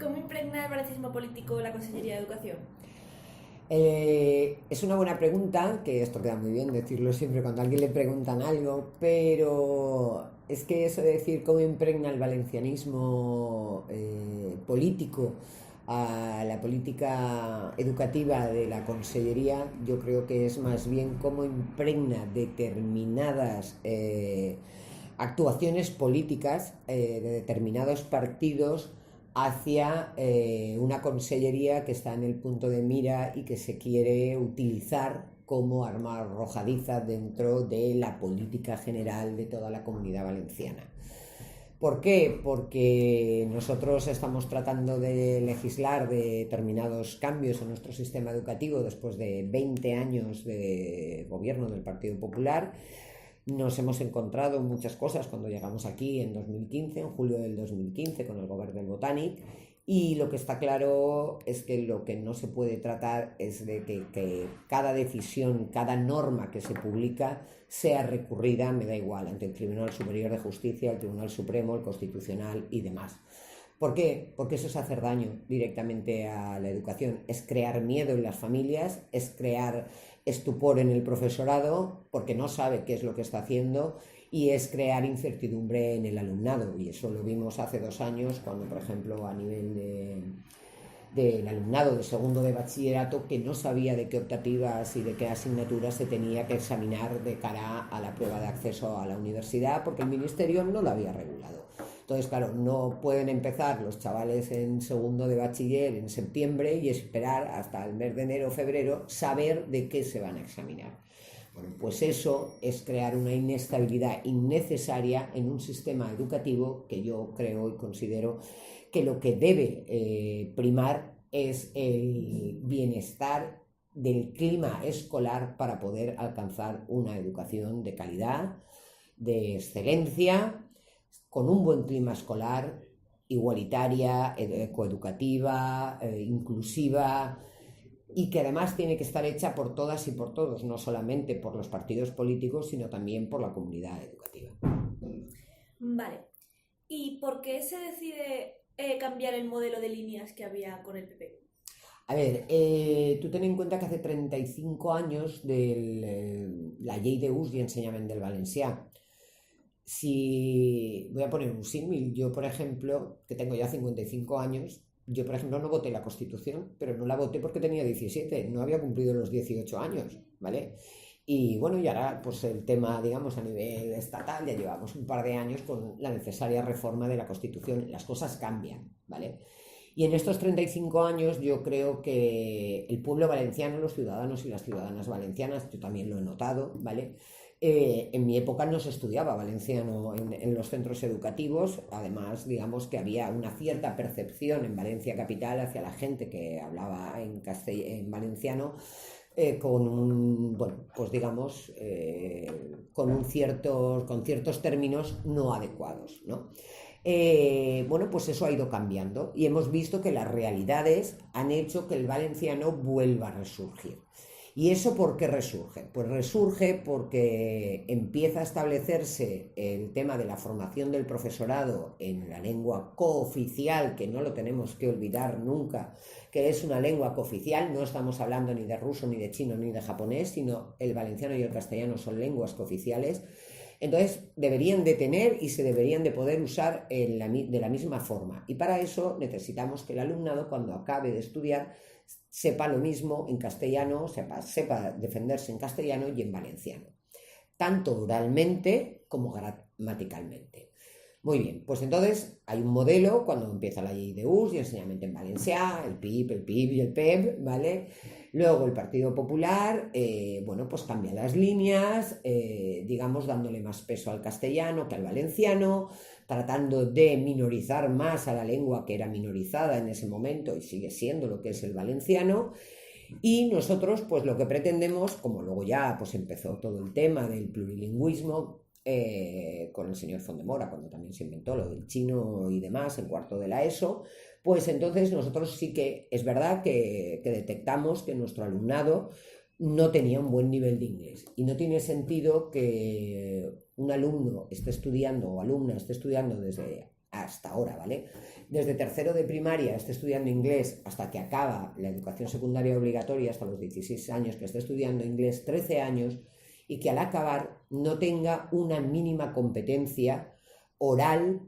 ¿Cómo impregna el valencianismo político la Consellería de Educación? Es una buena pregunta, que esto queda muy bien decirlo siempre cuando a alguien le preguntan algo, pero es que eso de decir cómo impregna el valencianismo político a la política educativa de la Consellería, yo creo que es más bien cómo impregna determinadas actuaciones políticas de determinados partidos hacia una consellería que está en el punto de mira y que se quiere utilizar como arma arrojadiza dentro de la política general de toda la Comunidad Valenciana. ¿Por qué? Porque nosotros estamos tratando de legislar de determinados cambios en nuestro sistema educativo después de 20 años de gobierno del Partido Popular. Nos hemos encontrado muchas cosas cuando llegamos aquí en 2015, en julio del 2015, con el Govern del Botànic, y lo que está claro es que lo que no se puede tratar es de que cada decisión, cada norma que se publica sea recurrida, me da igual, ante el Tribunal Superior de Justicia, el Tribunal Supremo, el Constitucional y demás. ¿Por qué? Porque eso es hacer daño directamente a la educación, es crear miedo en las familias, es crear estupor en el profesorado porque no sabe qué es lo que está haciendo y es crear incertidumbre en el alumnado. Y eso lo vimos hace 2 años cuando, por ejemplo, a nivel del alumnado de segundo de bachillerato que no sabía de qué optativas y de qué asignaturas se tenía que examinar de cara a la prueba de acceso a la universidad porque el Ministerio no lo había regulado. Entonces, claro, no pueden empezar los chavales en segundo de bachiller en septiembre y esperar hasta el mes de enero o febrero saber de qué se van a examinar. Bueno, pues eso es crear una inestabilidad innecesaria en un sistema educativo que yo creo y considero que lo que debe primar es el bienestar del clima escolar para poder alcanzar una educación de calidad, de excelencia, con un buen clima escolar, igualitaria, coeducativa, inclusiva y que además tiene que estar hecha por todas y por todos, no solamente por los partidos políticos, sino también por la comunidad educativa. Vale. ¿Y por qué se decide cambiar el modelo de líneas que había con el PP? A ver, tú ten en cuenta que hace 35 años de la Llei d'Ús y Ensenyament del Valencià. Si voy a poner un símil, yo por ejemplo, que tengo ya 55 años, yo por ejemplo no voté la Constitución, pero no la voté porque tenía 17, no había cumplido los 18 años, ¿vale? Y bueno, y ahora pues el tema, digamos, a nivel estatal, ya llevamos un par de años con la necesaria reforma de la Constitución, las cosas cambian, ¿vale? Y en estos 35 años yo creo que el pueblo valenciano, los ciudadanos y las ciudadanas valencianas, yo también lo he notado, ¿vale? En mi época no se estudiaba valenciano en los centros educativos, además digamos que había una cierta percepción en Valencia Capital hacia la gente que hablaba en valenciano con un, bueno, pues digamos, con ciertos términos no adecuados, ¿no? Bueno, pues eso ha ido cambiando y hemos visto que las realidades han hecho que el valenciano vuelva a resurgir. ¿Y eso por qué resurge? Pues resurge porque empieza a establecerse el tema de la formación del profesorado en la lengua cooficial, que no lo tenemos que olvidar nunca, que es una lengua cooficial, no estamos hablando ni de ruso, ni de chino, ni de japonés, sino el valenciano y el castellano son lenguas cooficiales. Entonces deberían de tener y se deberían de poder usar de la misma forma. Y para eso necesitamos que el alumnado, cuando acabe de estudiar, sepa lo mismo en castellano, sepa defenderse en castellano y en valenciano, tanto oralmente como gramaticalmente. Muy bien, pues entonces hay un modelo cuando empieza la Llei d'Ús y enseñamiento en valencià, el PIB, el PIB y el PEB, ¿vale? Luego el Partido Popular, bueno, pues cambia las líneas, digamos, dándole más peso al castellano que al valenciano, tratando de minorizar más a la lengua que era minorizada en ese momento y sigue siendo lo que es el valenciano. Y nosotros, pues lo que pretendemos, como luego ya pues empezó todo el tema del plurilingüismo, con el señor Fondemora, cuando también se inventó lo del chino y demás en cuarto de la ESO, pues entonces nosotros sí que es verdad que detectamos que nuestro alumnado no tenía un buen nivel de inglés y no tiene sentido que un alumno esté estudiando o alumna esté estudiando desde hasta ahora, ¿vale? Desde tercero de primaria esté estudiando inglés hasta que acaba la educación secundaria obligatoria, hasta los 16 años que esté estudiando inglés, 13 años, y que al acabar no tenga una mínima competencia oral,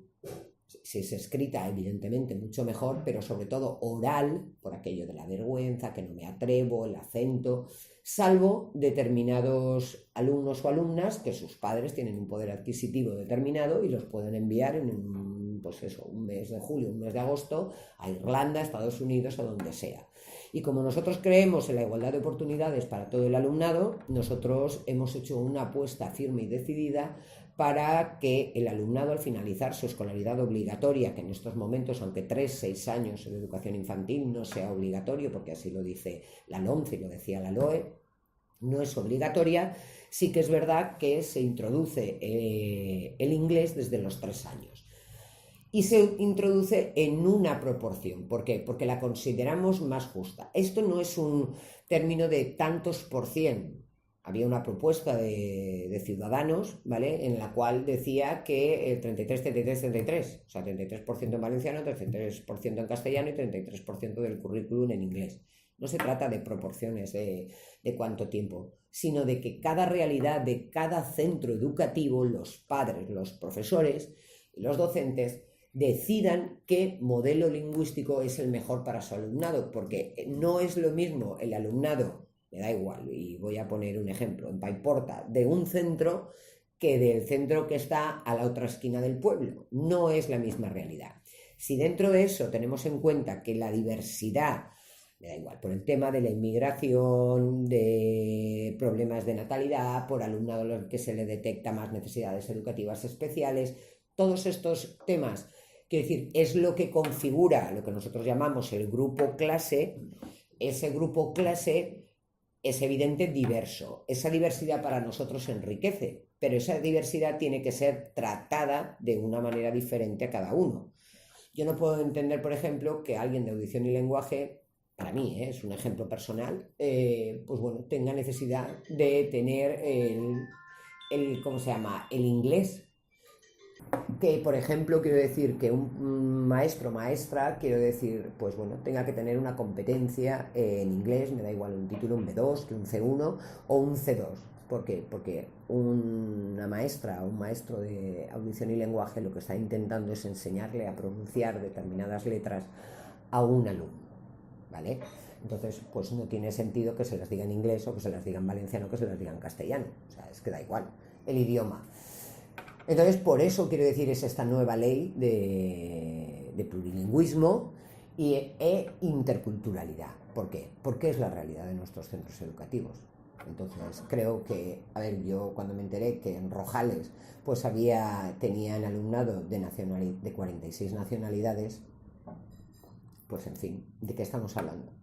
si es escrita evidentemente mucho mejor, pero sobre todo oral, por aquello de la vergüenza, que no me atrevo, el acento, salvo determinados alumnos o alumnas que sus padres tienen un poder adquisitivo determinado y los pueden enviar en un mes de julio, un mes de agosto, a Irlanda, a Estados Unidos o donde sea. Y como nosotros creemos en la igualdad de oportunidades para todo el alumnado, nosotros hemos hecho una apuesta firme y decidida para que el alumnado, al finalizar su escolaridad obligatoria, que en estos momentos, aunque 3-6 años de educación infantil no sea obligatorio, porque así lo dice la LOMCE y lo decía la LOE, no es obligatoria, sí que es verdad que se introduce el inglés desde los 3 años. Y se introduce en una proporción. ¿Por qué? Porque la consideramos más justa. Esto no es un término de tantos por cien. Había una propuesta de Ciudadanos, ¿vale?, en la cual decía que el 33, 33, 33, o sea, 33% en valenciano, 33% en castellano y 33% del currículum en inglés. No se trata de proporciones de cuánto tiempo, sino de que cada realidad de cada centro educativo, los padres, los profesores y los docentes decidan qué modelo lingüístico es el mejor para su alumnado, porque no es lo mismo el alumnado, me da igual, y voy a poner un ejemplo, en Paiporta, de un centro que del centro que está a la otra esquina del pueblo. No es la misma realidad. Si dentro de eso tenemos en cuenta que la diversidad, me da igual, por el tema de la inmigración, de problemas de natalidad, por alumnado al que se le detecta más necesidades educativas especiales, todos estos temas, quiero decir, es lo que configura lo que nosotros llamamos el grupo clase. Ese grupo clase es evidente diverso. Esa diversidad para nosotros enriquece, pero esa diversidad tiene que ser tratada de una manera diferente a cada uno. Yo no puedo entender, por ejemplo, que alguien de audición y lenguaje, para mí, es un ejemplo personal, pues bueno, tenga necesidad de tener ¿cómo se llama?, el inglés. Que, por ejemplo, quiero decir que un maestro o maestra, quiero decir, pues bueno, tenga que tener una competencia en inglés, me da igual un título, un B2, que un C1 o un C2. ¿Por qué? Porque una maestra o un maestro de audición y lenguaje lo que está intentando es enseñarle a pronunciar determinadas letras a un alumno, ¿vale? Entonces, pues no tiene sentido que se las diga en inglés o que se las diga en valenciano o que se las diga en castellano. O sea, es que da igual el idioma. Entonces, por eso quiero decir, es esta nueva ley de plurilingüismo e interculturalidad. ¿Por qué? Porque es la realidad de nuestros centros educativos. Entonces, creo que, a ver, yo cuando me enteré que en Rojales pues tenían alumnado de 46 nacionalidades, pues en fin, ¿de qué estamos hablando?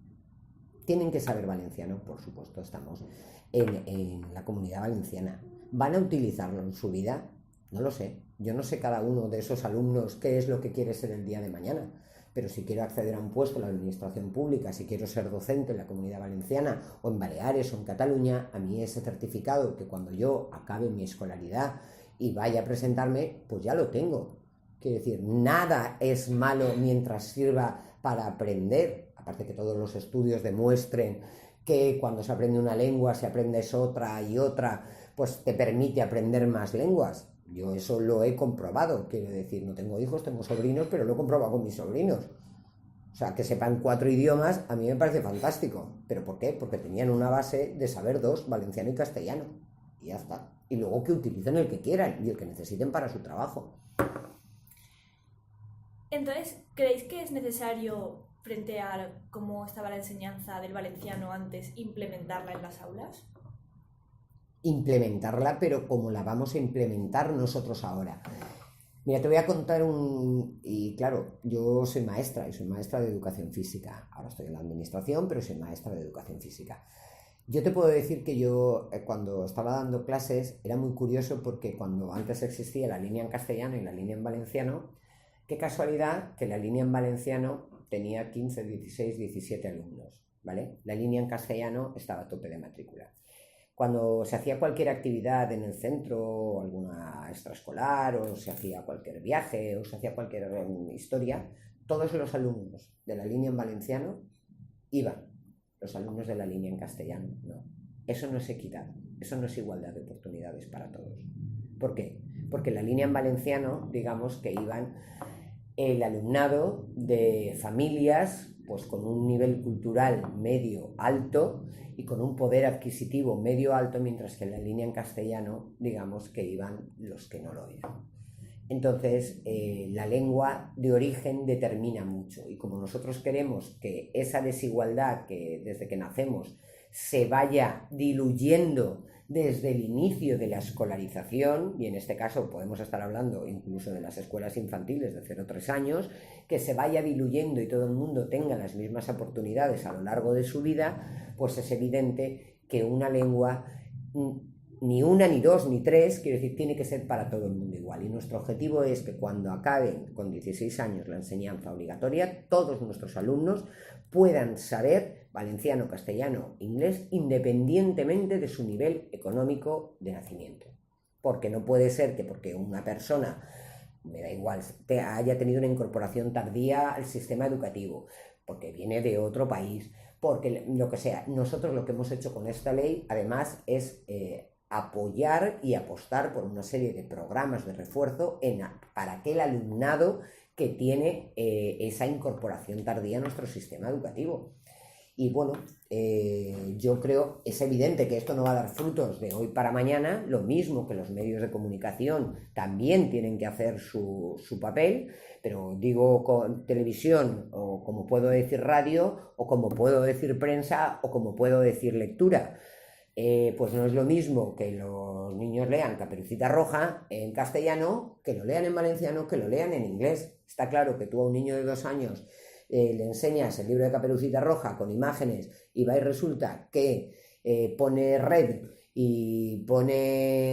Tienen que saber valenciano, por supuesto, estamos en la Comunidad Valenciana. ¿Van a utilizarlo en su vida? No lo sé. Yo no sé cada uno de esos alumnos qué es lo que quiere ser el día de mañana. Pero si quiero acceder a un puesto en la administración pública, si quiero ser docente en la Comunidad Valenciana o en Baleares o en Cataluña, a mí ese certificado que cuando yo acabe mi escolaridad y vaya a presentarme, pues ya lo tengo. Quiero decir, nada es malo mientras sirva para aprender. Aparte que todos los estudios demuestren que cuando se aprende una lengua, si aprendes otra y otra, pues te permite aprender más lenguas. Yo eso lo he comprobado, quiero decir, no tengo hijos, tengo sobrinos, pero lo he comprobado con mis sobrinos. O sea, que sepan 4 idiomas a mí me parece fantástico. ¿Pero por qué? Porque tenían una base de saber 2, valenciano y castellano. Y ya está. Y luego que utilicen el que quieran y el que necesiten para su trabajo. Entonces, ¿creéis que es necesario, frente a cómo estaba la enseñanza del valenciano antes, implementarla en las aulas? Implementarla, pero como la vamos a implementar nosotros ahora. Mira, te voy a contar y claro, yo soy maestra y soy maestra de educación física. Ahora estoy en la administración, pero soy maestra de educación física. Yo te puedo decir que yo cuando estaba dando clases era muy curioso porque cuando antes existía la línea en castellano y la línea en valenciano, qué casualidad que la línea en valenciano tenía 15, 16, 17 alumnos, ¿vale? La línea en castellano estaba a tope de matrícula. Cuando se hacía cualquier actividad en el centro, alguna extraescolar, o se hacía cualquier viaje, o se hacía cualquier historia, todos los alumnos de la línea en valenciano iban, los alumnos de la línea en castellano, no. Eso no es equidad, eso no es igualdad de oportunidades para todos. ¿Por qué? Porque en la línea en valenciano, digamos que iban el alumnado de familias pues con un nivel cultural medio alto y con un poder adquisitivo medio alto, mientras que en la línea en castellano, digamos que iban los que no lo eran. Entonces, la lengua de origen determina mucho, y como nosotros queremos que esa desigualdad que desde que nacemos se vaya diluyendo desde el inicio de la escolarización, y en este caso podemos estar hablando incluso de las escuelas infantiles de 0 a 3 años, que se vaya diluyendo y todo el mundo tenga las mismas oportunidades a lo largo de su vida, pues es evidente que una lengua, ni una, ni dos, ni tres, quiero decir, tiene que ser para todo el mundo igual. Y nuestro objetivo es que cuando acaben con 16 años la enseñanza obligatoria, todos nuestros alumnos puedan saber valenciano, castellano, inglés, independientemente de su nivel económico de nacimiento. Porque no puede ser que porque una persona, me da igual, haya tenido una incorporación tardía al sistema educativo, porque viene de otro país, porque lo que sea, nosotros lo que hemos hecho con esta ley, además, es apoyar y apostar por una serie de programas de refuerzo para aquel alumnado que tiene esa incorporación tardía a nuestro sistema educativo. Y bueno, yo creo, es evidente que esto no va a dar frutos de hoy para mañana, lo mismo que los medios de comunicación también tienen que hacer su papel, pero digo con televisión, o como puedo decir radio, o como puedo decir prensa, o como puedo decir lectura. Pues no es lo mismo que los niños lean Caperucita Roja en castellano, que lo lean en valenciano, que lo lean en inglés. Está claro que tú a un niño de 2 años le enseñas el libro de Caperucita Roja con imágenes y va y resulta que pone Red y pone,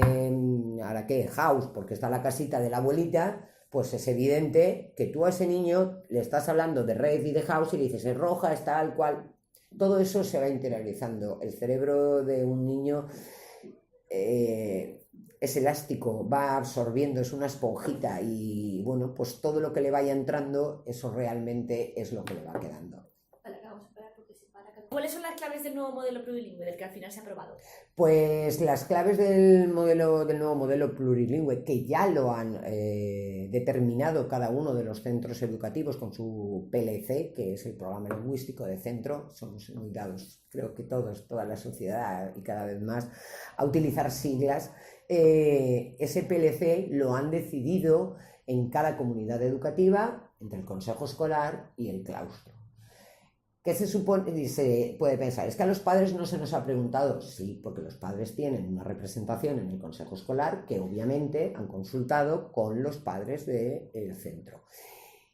¿ahora qué? House, porque está la casita de la abuelita, pues es evidente que tú a ese niño le estás hablando de Red y de House y le dices es roja, es tal cual. Todo eso se va interiorizando. El cerebro de un niño es elástico, va absorbiendo, es una esponjita, y bueno, pues todo lo que le vaya entrando, eso realmente es lo que le va quedando. ¿Cuáles son las claves del nuevo modelo plurilingüe del que al final se ha aprobado? Pues las claves del nuevo modelo plurilingüe, que ya lo han determinado cada uno de los centros educativos con su PLC, que es el programa lingüístico de centro. Somos muy dados, creo que toda la sociedad y cada vez más, a utilizar siglas. Ese PLC lo han decidido en cada comunidad educativa, entre el consejo escolar y el claustro. ¿Qué se supone? Y se puede pensar, ¿es que a los padres no se nos ha preguntado? Sí, porque los padres tienen una representación en el consejo escolar que obviamente han consultado con los padres del centro.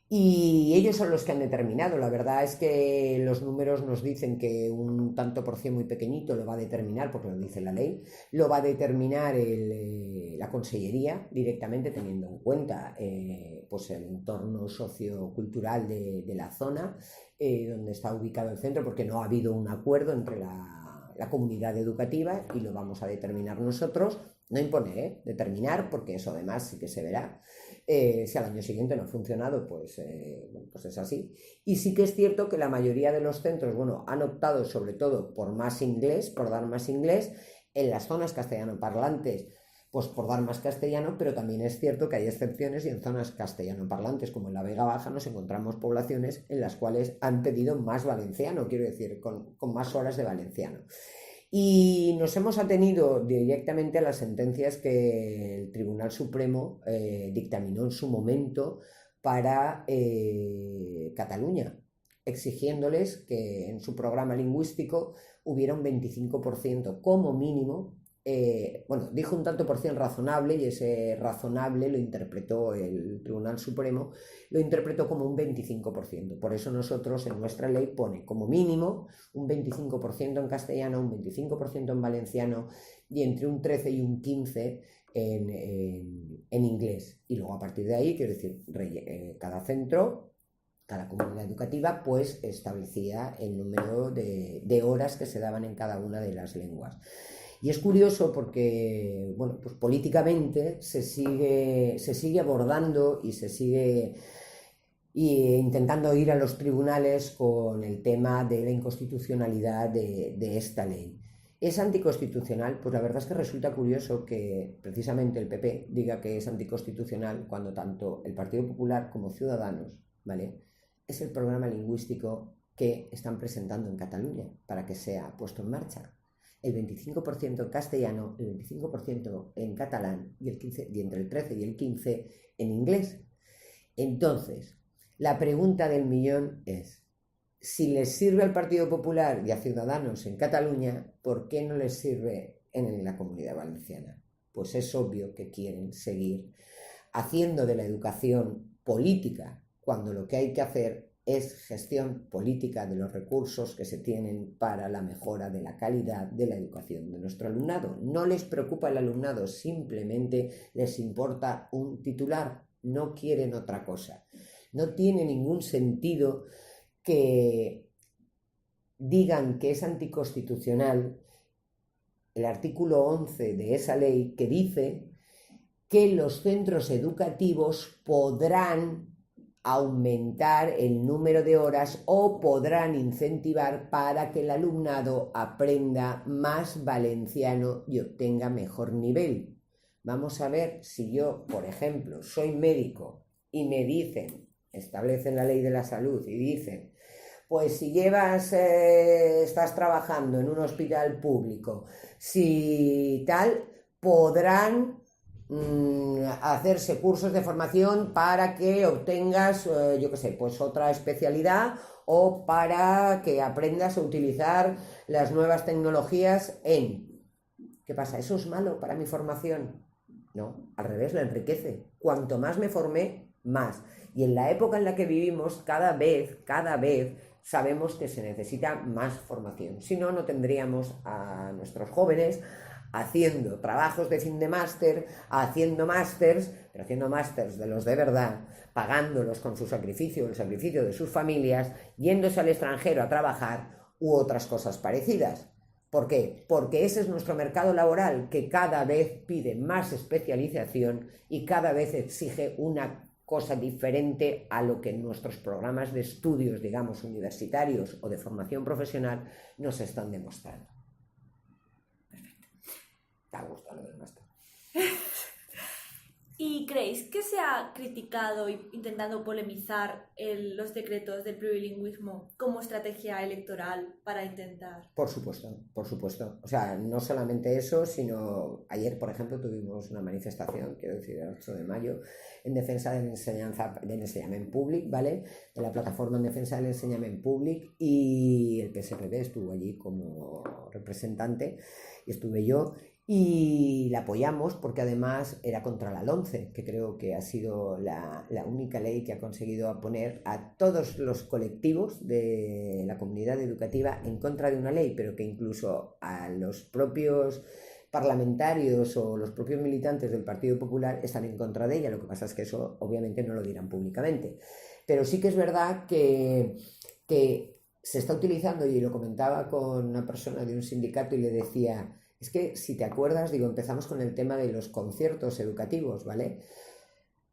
Y ellos son los que han determinado. La verdad es que los números nos dicen que un tanto por cien muy pequeñito lo va a determinar, porque lo dice la ley, lo va a determinar la consellería directamente, teniendo en cuenta pues el entorno sociocultural de la zona donde está ubicado el centro, porque no ha habido un acuerdo entre la comunidad educativa, y lo vamos a determinar nosotros. No imponer, determinar, porque eso además sí que se verá. Si al año siguiente no ha funcionado, pues es así. Y sí que es cierto que la mayoría de los centros, han optado sobre todo por más inglés, por dar más inglés. En las zonas castellanoparlantes, pues por dar más castellano, pero también es cierto que hay excepciones, y en zonas castellanoparlantes como en la Vega Baja nos encontramos poblaciones en las cuales han pedido más valenciano, quiero decir, con más horas de valenciano. Y nos hemos atenido directamente a las sentencias que el Tribunal Supremo dictaminó en su momento para Cataluña, exigiéndoles que en su programa lingüístico hubiera un 25% como mínimo. Dijo un tanto por cien razonable, y ese razonable lo interpretó el Tribunal Supremo, lo interpretó como un 25%. Por eso nosotros en nuestra ley pone como mínimo un 25% en castellano, un 25% en valenciano, y entre un 13 y un 15% en inglés. Y luego a partir de ahí, quiero decir, cada centro, cada comunidad educativa, pues establecía el número de horas que se daban en cada una de las lenguas. Y es curioso porque, bueno, pues políticamente se sigue abordando y se sigue intentando ir a los tribunales con el tema de la inconstitucionalidad de esta ley. ¿Es anticonstitucional? Pues la verdad es que resulta curioso que precisamente el PP diga que es anticonstitucional cuando tanto el Partido Popular como Ciudadanos, ¿vale?, es el programa lingüístico que están presentando en Cataluña para que sea puesto en marcha. El 25% en castellano, el 25% en catalán y entre el 13 y el 15 en inglés. Entonces, la pregunta del millón es, si les sirve al Partido Popular y a Ciudadanos en Cataluña, ¿por qué no les sirve en la Comunidad Valenciana? Pues es obvio que quieren seguir haciendo de la educación política, cuando lo que hay que hacer es gestión política de los recursos que se tienen para la mejora de la calidad de la educación de nuestro alumnado. No les preocupa el alumnado, simplemente les importa un titular, no quieren otra cosa. No tiene ningún sentido que digan que es anticonstitucional el artículo 11 de esa ley que dice que los centros educativos podrán aumentar el número de horas o podrán incentivar para que el alumnado aprenda más valenciano y obtenga mejor nivel. Vamos a ver, si yo, por ejemplo, soy médico y me dicen, establecen la ley de la salud y dicen, pues si estás trabajando en un hospital público, si tal, podrán hacerse cursos de formación para que obtengas, yo qué sé, pues otra especialidad o para que aprendas a utilizar las nuevas tecnologías ¿Qué pasa? ¿Eso es malo para mi formación? No, al revés, la enriquece. Cuanto más me formé, más. Y en la época en la que vivimos, cada vez sabemos que se necesita más formación. Si no, no tendríamos a nuestros jóvenes haciendo trabajos de fin de máster, haciendo másters, pero haciendo másters de los de verdad, pagándolos con su sacrificio, el sacrificio de sus familias, yéndose al extranjero a trabajar u otras cosas parecidas. ¿Por qué? Porque ese es nuestro mercado laboral, que cada vez pide más especialización y cada vez exige una cosa diferente a lo que en nuestros programas de estudios, digamos, universitarios o de formación profesional nos están demostrando. Perfecto. ¿Te ha gustado lo del máster? ¿Y creéis que se ha criticado intentando polemizar los decretos del plurilingüismo como estrategia electoral para intentar? Por supuesto, por supuesto. O sea, no solamente eso, sino ayer, por ejemplo, tuvimos una manifestación, quiero decir, el 8 de mayo, en defensa de del enseñament públic, ¿vale? De la plataforma en defensa del enseñament públic, y el PSPB estuvo allí como representante y estuve yo. Y la apoyamos porque además era contra la LOMCE, que creo que ha sido la única ley que ha conseguido poner a todos los colectivos de la comunidad educativa en contra de una ley, pero que incluso a los propios parlamentarios o los propios militantes del Partido Popular están en contra de ella. Lo que pasa es que eso obviamente no lo dirán públicamente. Pero sí que es verdad que se está utilizando, y lo comentaba con una persona de un sindicato y le decía... Es que, si te acuerdas, empezamos con el tema de los conciertos educativos, ¿vale?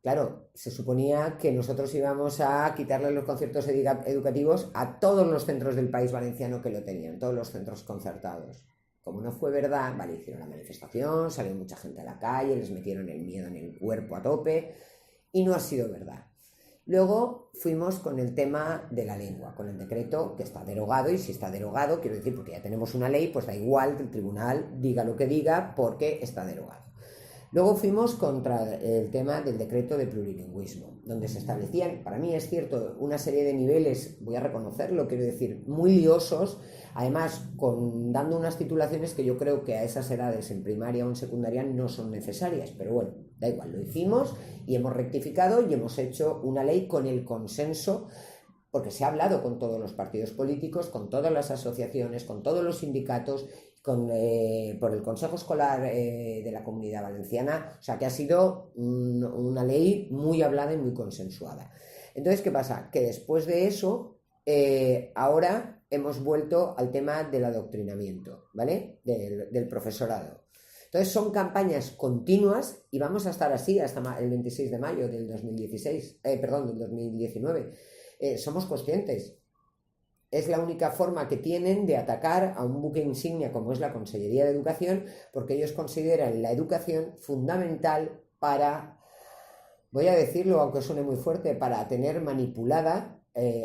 Claro, se suponía que nosotros íbamos a quitarle los conciertos educativos a todos los centros del país valenciano que lo tenían, todos los centros concertados. Como no fue verdad, vale, hicieron la manifestación, salió mucha gente a la calle, les metieron el miedo en el cuerpo a tope, y no ha sido verdad. Luego fuimos con el tema de la lengua, con el decreto que está derogado, y si está derogado, quiero decir, porque ya tenemos una ley, pues da igual que el tribunal diga lo que diga porque está derogado. Luego fuimos contra el tema del decreto de plurilingüismo, donde se establecían, para mí es cierto, una serie de niveles, voy a reconocerlo, quiero decir, muy liosos, además dando unas titulaciones que yo creo que a esas edades en primaria o en secundaria no son necesarias, pero bueno, da igual, lo hicimos y hemos rectificado y hemos hecho una ley con el consenso, porque se ha hablado con todos los partidos políticos, con todas las asociaciones, con todos los sindicatos, por el Consejo Escolar de la Comunidad Valenciana, o sea que ha sido una ley muy hablada y muy consensuada. Entonces, ¿qué pasa? Que después de eso, ahora hemos vuelto al tema del adoctrinamiento, ¿vale? Del profesorado. Entonces son campañas continuas y vamos a estar así hasta el 26 de mayo del 2019. Somos conscientes. Es la única forma que tienen de atacar a un buque insignia como es la Consellería de Educación, porque ellos consideran la educación fundamental para, voy a decirlo aunque suene muy fuerte, para tener manipulada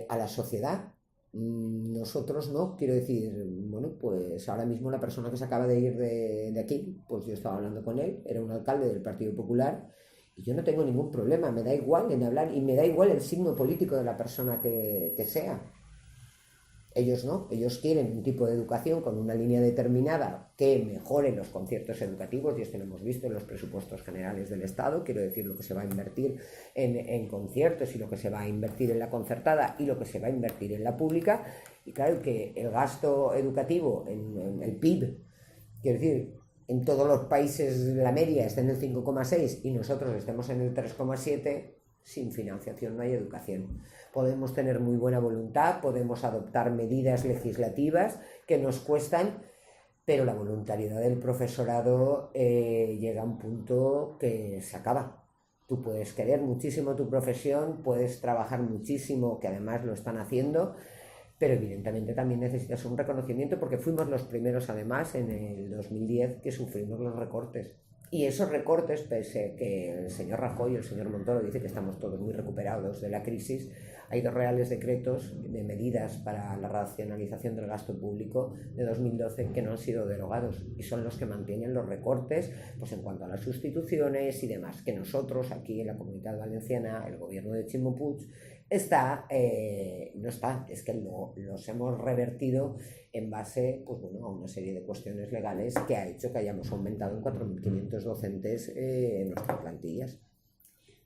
a la sociedad. Nosotros no, quiero decir, bueno, pues ahora mismo la persona que se acaba de ir de aquí, pues yo estaba hablando con él, era un alcalde del Partido Popular, y yo no tengo ningún problema, me da igual en hablar, y me da igual el signo político de la persona que sea. Ellos no, ellos quieren un tipo de educación con una línea determinada que mejore los conciertos educativos, y esto lo hemos visto en los presupuestos generales del Estado, quiero decir, lo que se va a invertir en conciertos y lo que se va a invertir en la concertada y lo que se va a invertir en la pública. Y claro que el gasto educativo en el PIB, quiero decir, en todos los países la media está en el 5,6 y nosotros estemos en el 3,7, sin financiación no hay educación. Podemos tener muy buena voluntad, podemos adoptar medidas legislativas que nos cuestan, pero la voluntariedad del profesorado llega a un punto que se acaba. Tú puedes querer muchísimo tu profesión, puedes trabajar muchísimo, que además lo están haciendo, pero evidentemente también necesitas un reconocimiento, porque fuimos los primeros además en el 2010 que sufrimos los recortes. Y esos recortes, pese a que el señor Rajoy y el señor Montoro dice que estamos todos muy recuperados de la crisis, hay 2 reales decretos de medidas para la racionalización del gasto público de 2012 que no han sido derogados, y son los que mantienen los recortes, pues en cuanto a las sustituciones y demás, que nosotros aquí en la Comunidad Valenciana, el gobierno de Ximo Puig, no está, es que los hemos revertido en base, pues bueno, a una serie de cuestiones legales que ha hecho que hayamos aumentado en 4.500 docentes en nuestras plantillas.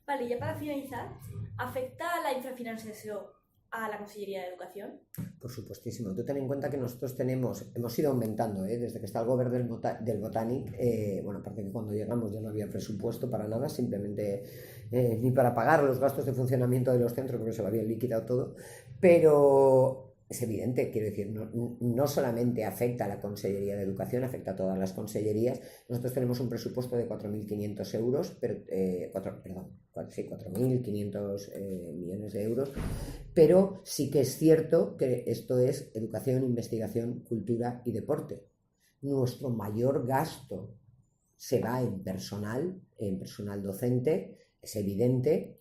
Vale, y ya para finalizar, ¿afecta la infrafinanciación a la Consellería de Educación? Por supuestísimo. Tú ten en cuenta que nosotros hemos ido aumentando, desde que está el gobierno del Botanic, bueno, aparte que cuando llegamos ya no había presupuesto para nada, simplemente ni para pagar los gastos de funcionamiento de los centros, porque se lo habían liquidado todo, pero es evidente, quiero decir, no solamente afecta a la Consellería de Educación, afecta a todas las consellerías. Nosotros tenemos un presupuesto de 4.500 euros, pero, 4.500 millones de euros, pero sí que es cierto que esto es educación, investigación, cultura y deporte. Nuestro mayor gasto se va en personal docente, es evidente,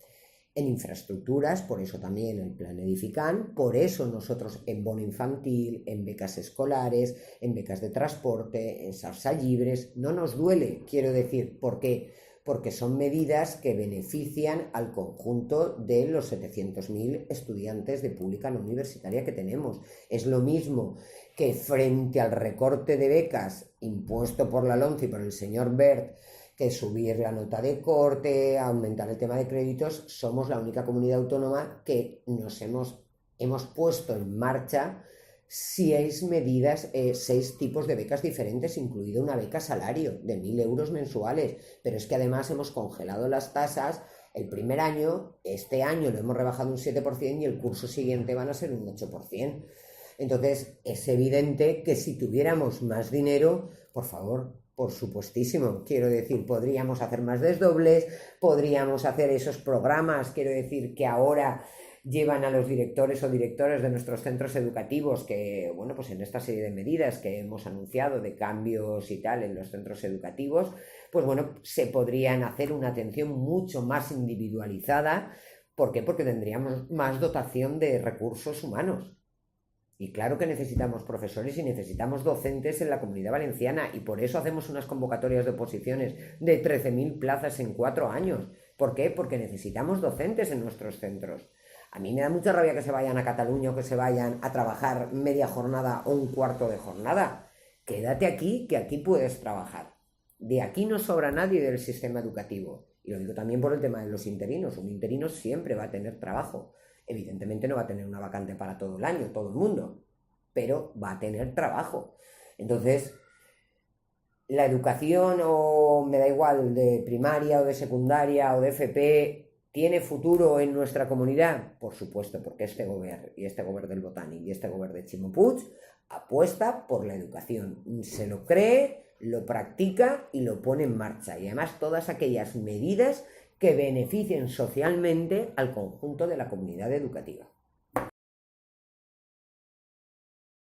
en infraestructuras, por eso también el plan Edifican, por eso nosotros en bono infantil, en becas escolares, en becas de transporte, en Sarsa Llibres, no nos duele, quiero decir, ¿por qué? Porque son medidas que benefician al conjunto de los 700.000 estudiantes de pública no universitaria que tenemos. Es lo mismo que frente al recorte de becas impuesto por la LOMCE y por el señor Wert, que subir la nota de corte, aumentar el tema de créditos. Somos la única comunidad autónoma que hemos puesto en marcha 6 medidas, 6 tipos de becas diferentes, incluida una beca salario de 1.000 euros mensuales, pero es que además hemos congelado las tasas. El primer año, este año lo hemos rebajado un 7% y el curso siguiente van a ser un 8%. Entonces es evidente que si tuviéramos más dinero, por favor, por supuestísimo, quiero decir, podríamos hacer más desdobles, podríamos hacer esos programas, quiero decir, que ahora llevan a los directores o directoras de nuestros centros educativos, que, bueno, pues en esta serie de medidas que hemos anunciado de cambios y tal en los centros educativos, pues bueno, se podrían hacer una atención mucho más individualizada. ¿Por qué? Porque tendríamos más dotación de recursos humanos. Y claro que necesitamos profesores y necesitamos docentes en la Comunidad Valenciana, y por eso hacemos unas convocatorias de oposiciones de 13.000 plazas en 4 años. ¿Por qué? Porque necesitamos docentes en nuestros centros. A mí me da mucha rabia que se vayan a Cataluña o que se vayan a trabajar media jornada o un cuarto de jornada. Quédate aquí, que aquí puedes trabajar. De aquí no sobra nadie del sistema educativo. Y lo digo también por el tema de los interinos. Un interino siempre va a tener trabajo. Evidentemente no va a tener una vacante para todo el año, todo el mundo, pero va a tener trabajo. Entonces, la educación, o me da igual, de primaria o de secundaria o de FP, ¿Tiene futuro en nuestra comunidad? Por supuesto, porque este gobierno y este gobierno del Botànic y este gobierno de Ximo Puig apuesta por la educación, se lo cree, lo practica y lo pone en marcha. Y además todas aquellas medidas que beneficien socialmente al conjunto de la comunidad educativa.